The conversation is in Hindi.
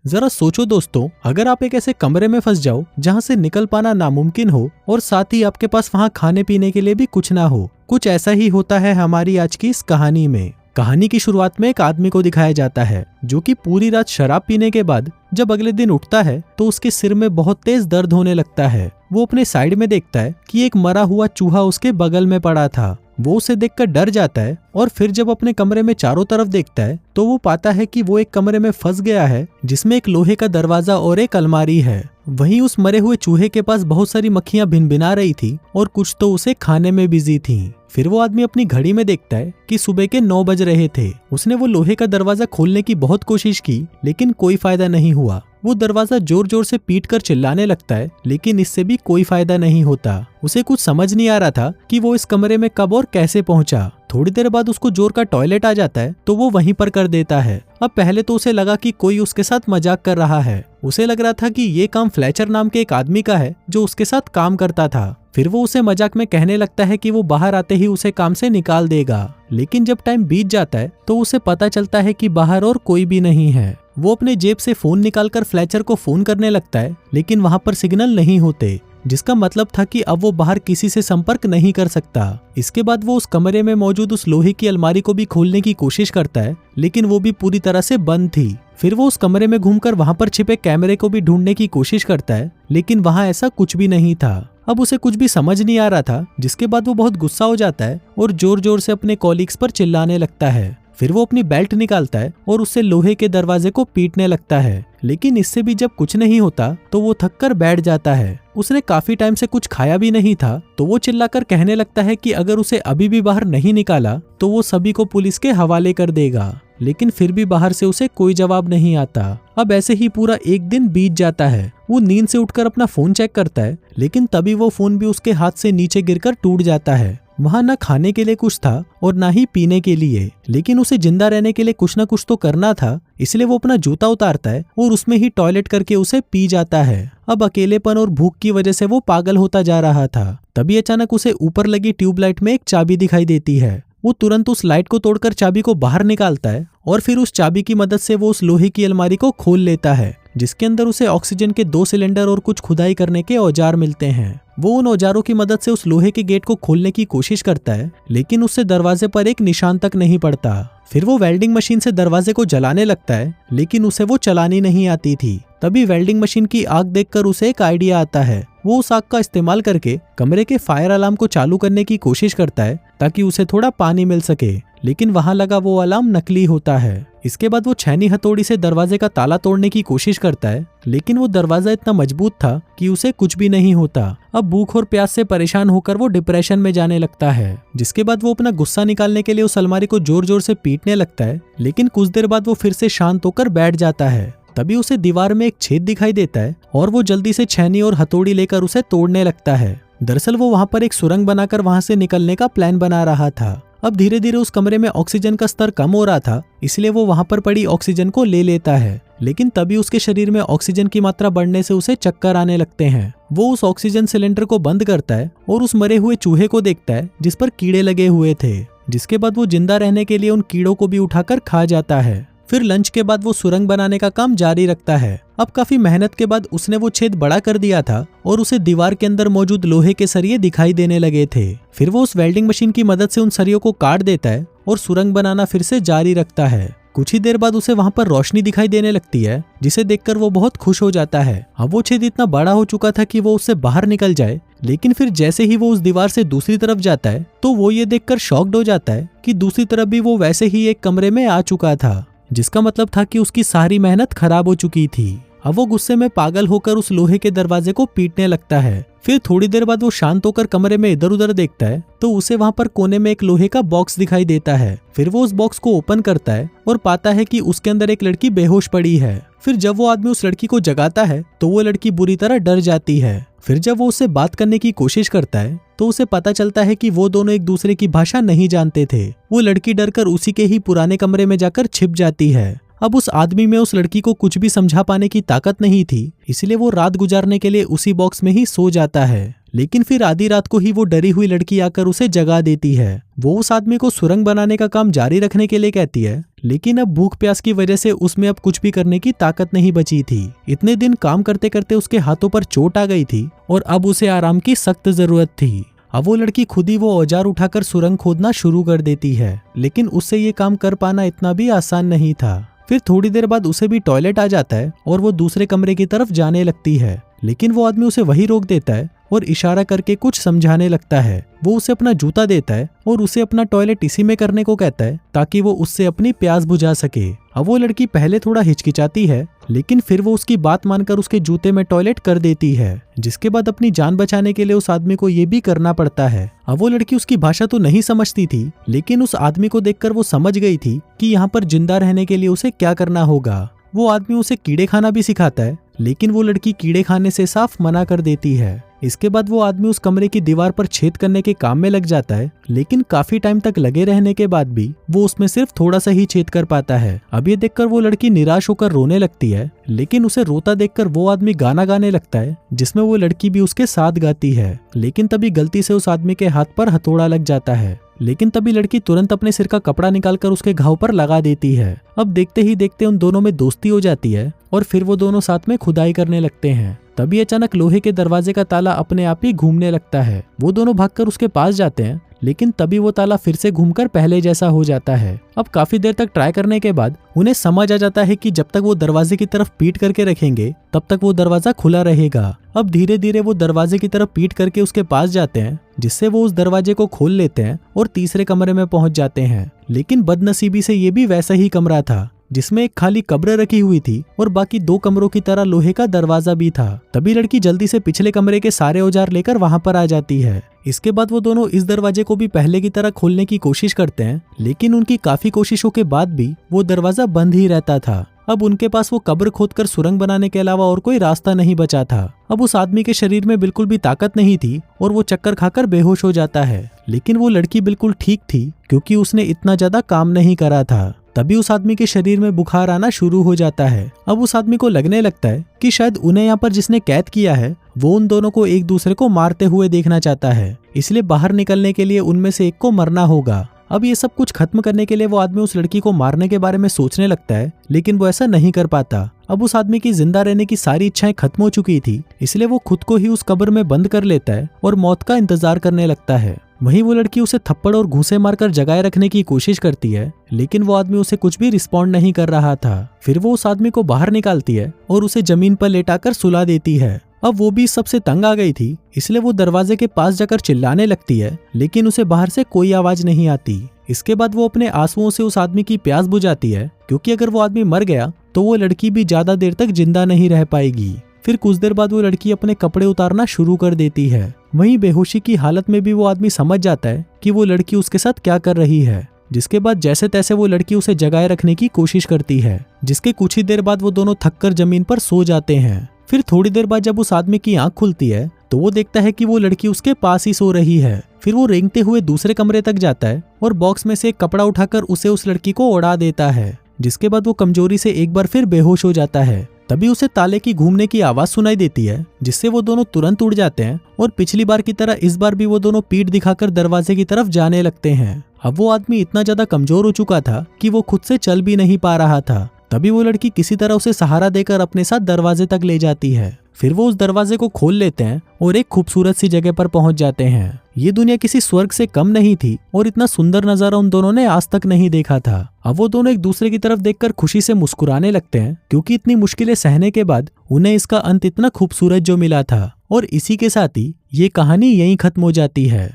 जरा सोचो दोस्तों, अगर आप एक ऐसे कमरे में फंस जाओ जहाँ से निकल पाना नामुमकिन हो और साथ ही आपके पास वहाँ खाने पीने के लिए भी कुछ ना हो। कुछ ऐसा ही होता है हमारी आज की इस कहानी में। कहानी की शुरुआत में एक आदमी को दिखाया जाता है जो कि पूरी रात शराब पीने के बाद जब अगले दिन उठता है तो उसके सिर में बहुत तेज दर्द होने लगता है। वो अपने साइड में देखता है कि एक मरा हुआ चूहा उसके बगल में पड़ा था। वो उसे देखकर डर जाता है और फिर जब अपने कमरे में चारों तरफ देखता है तो वो पाता है कि वो एक कमरे में फंस गया है जिसमें एक लोहे का दरवाजा और एक अलमारी है। वहीं उस मरे हुए चूहे के पास बहुत सारी मक्खियां भिनभिना रही थी और कुछ तो उसे खाने में बिजी थीं। फिर वो आदमी अपनी घड़ी में देखता है कि सुबह के 9 बज रहे थे। उसने वो लोहे का दरवाजा खोलने की बहुत कोशिश की लेकिन कोई फायदा नहीं हुआ। वो दरवाजा जोर जोर से पीट कर चिल्लाने लगता है लेकिन इससे भी कोई फायदा नहीं होता। उसे कुछ समझ नहीं आ रहा था कि वो इस कमरे में कब और कैसे पहुंचा। थोड़ी देर बाद उसको जोर का टॉयलेट आ जाता है तो वो वहीं पर कर देता है। अब पहले तो उसे लगा कि कोई उसके साथ मजाक कर रहा है। उसे लग रहा था कि ये काम फ्लेचर नाम के एक आदमी का है जो उसके साथ काम करता था। फिर वो उसे मजाक में कहने लगता है कि वो बाहर आते ही उसे काम से निकाल देगा। लेकिन जब टाइम बीत जाता है तो उसे पता चलता है कि बाहर और कोई भी नहीं है। वो अपने जेब से फोन निकालकर फ्लेचर को फोन करने लगता है लेकिन वहां पर सिग्नल नहीं होते, जिसका मतलब था कि अब वो बाहर किसी से संपर्क नहीं कर सकता। इसके बाद वो उस कमरे में मौजूद उस लोहे की अलमारी को भी खोलने की कोशिश करता है लेकिन वो भी पूरी तरह से बंद थी। फिर वो उस कमरे में घूमकर वहां पर छिपे कैमरे को भी ढूंढने की कोशिश करता है लेकिन वहां ऐसा कुछ भी नहीं था। अब उसे कुछ भी समझ नहीं आ रहा था, जिसके बाद वो बहुत गुस्सा हो जाता है और जोर जोर से अपने कॉलीग्स पर चिल्लाने लगता है। फिर वो अपनी बेल्ट निकालता है और उससे लोहे के दरवाजे को पीटने लगता है लेकिन इससे भी जब कुछ नहीं होता तो वो थक कर बैठ जाता है। उसने काफी टाइम से कुछ खाया भी नहीं था तो वो चिल्लाकर कहने लगता है कि अगर उसे अभी भी बाहर नहीं निकाला तो वो सभी को पुलिस के हवाले कर देगा। लेकिन फिर भी बाहर से उसे कोई जवाब नहीं आता। अब ऐसे ही पूरा एक दिन बीत जाता है। वो नींद से उठकर अपना फोन चेक करता है लेकिन तभी वो फोन भी उसके हाथ से नीचे गिरकर टूट जाता है। वहां न खाने के लिए कुछ था और ना ही पीने के लिए, लेकिन उसे जिंदा रहने के लिए कुछ ना कुछ तो करना था। इसलिए वो अपना जूता उतारता है और उसमें ही टॉयलेट करके उसे पी जाता है। अब अकेलेपन और भूख की वजह से वो पागल होता जा रहा था। तभी अचानक उसे ऊपर लगी ट्यूबलाइट में एक चाबी दिखाई देती है। वो तुरंत उस लाइट को तोड़कर चाबी को बाहर निकालता है और फिर उस चाबी की मदद से वो उस लोहे की अलमारी को खोल लेता है जिसके अंदर उसे ऑक्सीजन के 2 सिलेंडर और कुछ खुदाई करने के औजार मिलते हैं। वो उन औजारों की मदद से उस लोहे के गेट को खोलने की कोशिश करता है लेकिन उससे दरवाजे पर एक निशान तक नहीं पड़ता। फिर वो वेल्डिंग मशीन से दरवाजे को जलाने लगता है लेकिन उसे वो चलानी नहीं आती थी। तभी वेल्डिंग मशीन की आग देखकर उसे एक आइडिया आता है। वो उस आग का इस्तेमाल करके कमरे के फायर अलार्म को चालू करने की कोशिश करता है ताकि उसे थोड़ा पानी मिल सके, लेकिन वहां लगा वो अलार्म नकली होता है। इसके बाद वो छैनी हथौड़ी से दरवाजे का ताला तोड़ने की कोशिश करता है लेकिन वो दरवाजा इतना मजबूत था कि उसे कुछ भी नहीं होता। अब भूख और प्यास से परेशान होकर वो डिप्रेशन में जाने लगता है, जिसके बाद वो अपना गुस्सा निकालने के लिए उस अलमारी को जोर जोर से पीटने लगता है लेकिन कुछ देर बाद वो फिर से शांत होकर बैठ जाता है। तभी उसे दीवार में एक छेद दिखाई देता है और वो जल्दी से छैनी और हथौड़ी लेकर उसे तोड़ने लगता है। दरअसल वो वहां पर एक सुरंग बनाकर वहां से निकलने का प्लान बना रहा था। अब धीरे धीरे उस कमरे में ऑक्सीजन का स्तर कम हो रहा था, इसलिए वो वहां पर पड़ी ऑक्सीजन को ले लेता है लेकिन तभी उसके शरीर में ऑक्सीजन की मात्रा बढ़ने से उसे चक्कर आने लगते हैं। वो उस ऑक्सीजन सिलेंडर को बंद करता है और उस मरे हुए चूहे को देखता है जिस पर कीड़े लगे हुए थे, जिसके बाद वो जिंदा रहने के लिए उन कीड़ों को भी उठाकर खा जाता है। फिर लंच के बाद वो सुरंग बनाने का काम जारी रखता है। अब काफी मेहनत के बाद उसने वो छेद बड़ा कर दिया था और उसे दीवार के अंदर मौजूद लोहे के सरिये दिखाई देने लगे थे। फिर वो उस वेल्डिंग मशीन की मदद से उन सरियों को काट देता है और सुरंग बनाना फिर से जारी रखता है। कुछ ही देर बाद उसे वहां पर रोशनी दिखाई देने लगती है जिसे देखकर वो बहुत खुश हो जाता है। अब वो छेद इतना बड़ा हो चुका था कि वो उससे बाहर निकल जाए, लेकिन फिर जैसे ही वो उस दीवार से दूसरी तरफ जाता है तो वो ये देखकर शॉक्ड हो जाता है कि दूसरी तरफ भी वो वैसे ही एक कमरे में आ चुका था, जिसका मतलब था कि उसकी सारी मेहनत खराब हो चुकी थी। अब वो गुस्से में पागल होकर उस लोहे के दरवाजे को पीटने लगता है। फिर थोड़ी देर बाद वो शांत होकर कमरे में इधर उधर देखता है तो उसे वहां पर कोने में एक लोहे का बॉक्स दिखाई देता है। फिर वो उस बॉक्स को ओपन करता है और पाता है कि उसके अंदर एक लड़की बेहोश पड़ी है। फिर जब वो आदमी उस लड़की को जगाता है तो वो लड़की बुरी तरह डर जाती है। फिर जब वो उससे बात करने की कोशिश करता है तो उसे पता चलता है कि वो दोनों एक दूसरे की भाषा नहीं जानते थे। वो लड़की डरकर उसी के ही पुराने कमरे में जाकर छिप जाती है। अब उस आदमी में उस लड़की को कुछ भी समझा पाने की ताकत नहीं थी, इसलिए वो रात गुजारने के लिए उसी बॉक्स में ही सो जाता है। लेकिन फिर आधी रात को ही वो डरी हुई लड़की आकर उसे जगा देती है। वो उस आदमी को सुरंग बनाने का काम जारी रखने के लिए कहती है, लेकिन अब भूख प्यास की वजह से उसमें अब कुछ भी करने की ताकत नहीं बची थी। इतने दिन काम करते करते उसके हाथों पर चोट आ गई थी और अब उसे आराम की सख्त जरूरत थी। अब वो लड़की खुद ही वो औजार उठाकर सुरंग खोदना शुरू कर देती है, लेकिन उससे ये काम कर पाना इतना भी आसान नहीं था। फिर थोड़ी देर बाद उसे भी टॉयलेट आ जाता है और वो दूसरे कमरे की तरफ जाने लगती है, लेकिन वो आदमी उसे वही रोक देता है और इशारा करके कुछ समझाने लगता है। वो उसे अपना जूता देता है और उसे अपना टॉयलेट इसी में करने को कहता है ताकि वो उससे अपनी प्यास बुझा सके। अब वो लड़की पहले थोड़ा हिचकिचाती है, लेकिन फिर वो उसकी बात मानकर उसके जूते में टॉयलेट कर देती है, जिसके बाद अपनी जान बचाने के लिए उस आदमी को ये भी करना पड़ता है। अब वो लड़की उसकी भाषा तो नहीं समझती थी, लेकिन उस आदमी को देखकर वो समझ गई थी कि यहाँ पर जिंदा रहने के लिए उसे क्या करना होगा। वो आदमी उसे कीड़े खाना भी सिखाता है, लेकिन वो लड़की कीड़े खाने से साफ मना कर देती है। इसके बाद वो आदमी उस कमरे की दीवार पर छेद करने के काम में लग जाता है, लेकिन काफी टाइम तक लगे रहने के बाद भी वो उसमें सिर्फ थोड़ा सा ही छेद कर पाता है। अब ये देखकर वो लड़की निराश होकर रोने लगती है, लेकिन उसे रोता देखकर वो आदमी गाना गाने लगता है, जिसमें वो लड़की भी उसके साथ गाती है। लेकिन तभी गलती से उस आदमी के हाथ पर हथौड़ा लग जाता है, लेकिन तभी लड़की तुरंत अपने सिर का कपड़ा निकालकर उसके घाव पर लगा देती है। अब देखते ही देखते उन दोनों में दोस्ती हो जाती है और फिर वो दोनों साथ में खुदाई करने लगते हैं। तभी अचानक लोहे के दरवाजे का ताला अपने आप ही घूमने लगता है। वो दोनों भागकर उसके पास जाते हैं, लेकिन तभी वो ताला फिर से घूमकर पहले जैसा हो जाता है। अब काफी देर तक ट्राई करने के बाद उन्हें समझ आ जाता है कि जब तक वो दरवाजे की तरफ पीठ करके रखेंगे तब तक वो दरवाजा खुला रहेगा। अब धीरे धीरे वो दरवाजे की तरफ पीठ करके उसके पास जाते हैं, जिससे वो उस दरवाजे को खोल लेते हैं और तीसरे कमरे में पहुंच जाते हैं। लेकिन बदनसीबी से ये भी वैसा ही कमरा था, जिसमें एक खाली कब्र रखी हुई थी और बाकी दो कमरों की तरह लोहे का दरवाजा भी था। तभी लड़की जल्दी से पिछले कमरे के सारे औजार लेकर वहां पर आ जाती है। इसके बाद वो दोनों इस दरवाजे को भी पहले की तरह खोलने की कोशिश करते हैं, लेकिन उनकी काफी कोशिशों के बाद भी वो दरवाजा बंद ही रहता था। अब उनके पास वो कब्र खोदकर सुरंग बनाने के अलावा और कोई रास्ता नहीं बचा था। अब उस आदमी के शरीर में बिल्कुल भी ताकत नहीं थी और वो चक्कर खाकर बेहोश हो जाता है, लेकिन वो लड़की बिल्कुल ठीक थी क्योंकि उसने इतना ज्यादा काम नहीं करा था। तभी उस आदमी के शरीर में बुखार आना शुरू हो जाता है। अब उस आदमी को लगने लगता है कि शायद उन्हें यहाँ पर जिसने कैद किया है वो उन दोनों को एक दूसरे को मारते हुए देखना चाहता है, इसलिए बाहर निकलने के लिए उनमें से एक को मरना होगा। अब ये सब कुछ खत्म करने के लिए वो आदमी उस लड़की को मारने के बारे में सोचने लगता है, लेकिन वो ऐसा नहीं कर पाता। अब उस आदमी की जिंदा रहने की सारी इच्छाएं खत्म हो चुकी थी, इसलिए वो खुद को ही उस कब्र में बंद कर लेता है और मौत का इंतजार करने लगता है। वहीं वो लड़की उसे थप्पड़ और घूंसे मारकर जगाए रखने की कोशिश करती है, लेकिन वो आदमी उसे कुछ भी रिस्पॉन्ड नहीं कर रहा था। फिर वो उस आदमी को बाहर निकालती है और उसे जमीन पर लेटाकर सुला देती है। अब वो भी सबसे तंग आ गई थी, इसलिए वो दरवाजे के पास जाकर चिल्लाने लगती है, लेकिन उसे बाहर से कोई आवाज नहीं आती। इसके बाद वो अपने आंसुओं से उस आदमी की प्यास बुझाती है, क्योंकि अगर वो आदमी मर गया तो वो लड़की भी ज्यादा देर तक जिंदा नहीं रह पाएगी। फिर कुछ देर बाद वो लड़की अपने कपड़े उतारना शुरू कर देती है। वहीं बेहोशी की हालत में भी वो आदमी समझ जाता है कि वो लड़की उसके साथ क्या कर रही है, जिसके बाद जैसे तैसे वो लड़की उसे जगाए रखने की कोशिश करती है, जिसके कुछ ही देर बाद वो दोनों थककर जमीन पर सो जाते हैं। फिर थोड़ी देर बाद जब उस आदमी की आंख खुलती है तो वो देखता है कि वो लड़की उसके पास ही सो रही है। फिर वो रेंगते हुए दूसरे कमरे तक जाता है और बॉक्स में से एक कपड़ा उठाकर उसे उस लड़की को उड़ा देता है, जिसके बाद वो कमजोरी से एक बार फिर बेहोश हो जाता है। तभी उसे ताले की घूमने की आवाज सुनाई देती है, जिससे वो दोनों तुरंत उड़ जाते हैं और पिछली बार की तरह इस बार भी वो दोनों पीठ दिखाकर दरवाजे की तरफ जाने लगते हैं। अब वो आदमी इतना ज्यादा कमजोर हो चुका था कि वो खुद से चल भी नहीं पा रहा था। तभी वो लड़की किसी तरह उसे सहारा देकर अपने साथ दरवाजे तक ले जाती है। फिर वो उस दरवाजे को खोल लेते हैं और एक खूबसूरत सी जगह पर पहुंच जाते हैं। ये दुनिया किसी स्वर्ग से कम नहीं थी और इतना सुंदर नजारा उन दोनों ने आज तक नहीं देखा था। अब वो दोनों एक दूसरे की तरफ देखकर खुशी से मुस्कुराने लगते हैं, क्योंकि इतनी मुश्किलें सहने के बाद उन्हें इसका अंत इतना खूबसूरत जो मिला था। और इसी के साथ ही ये कहानी यहीं खत्म हो जाती है।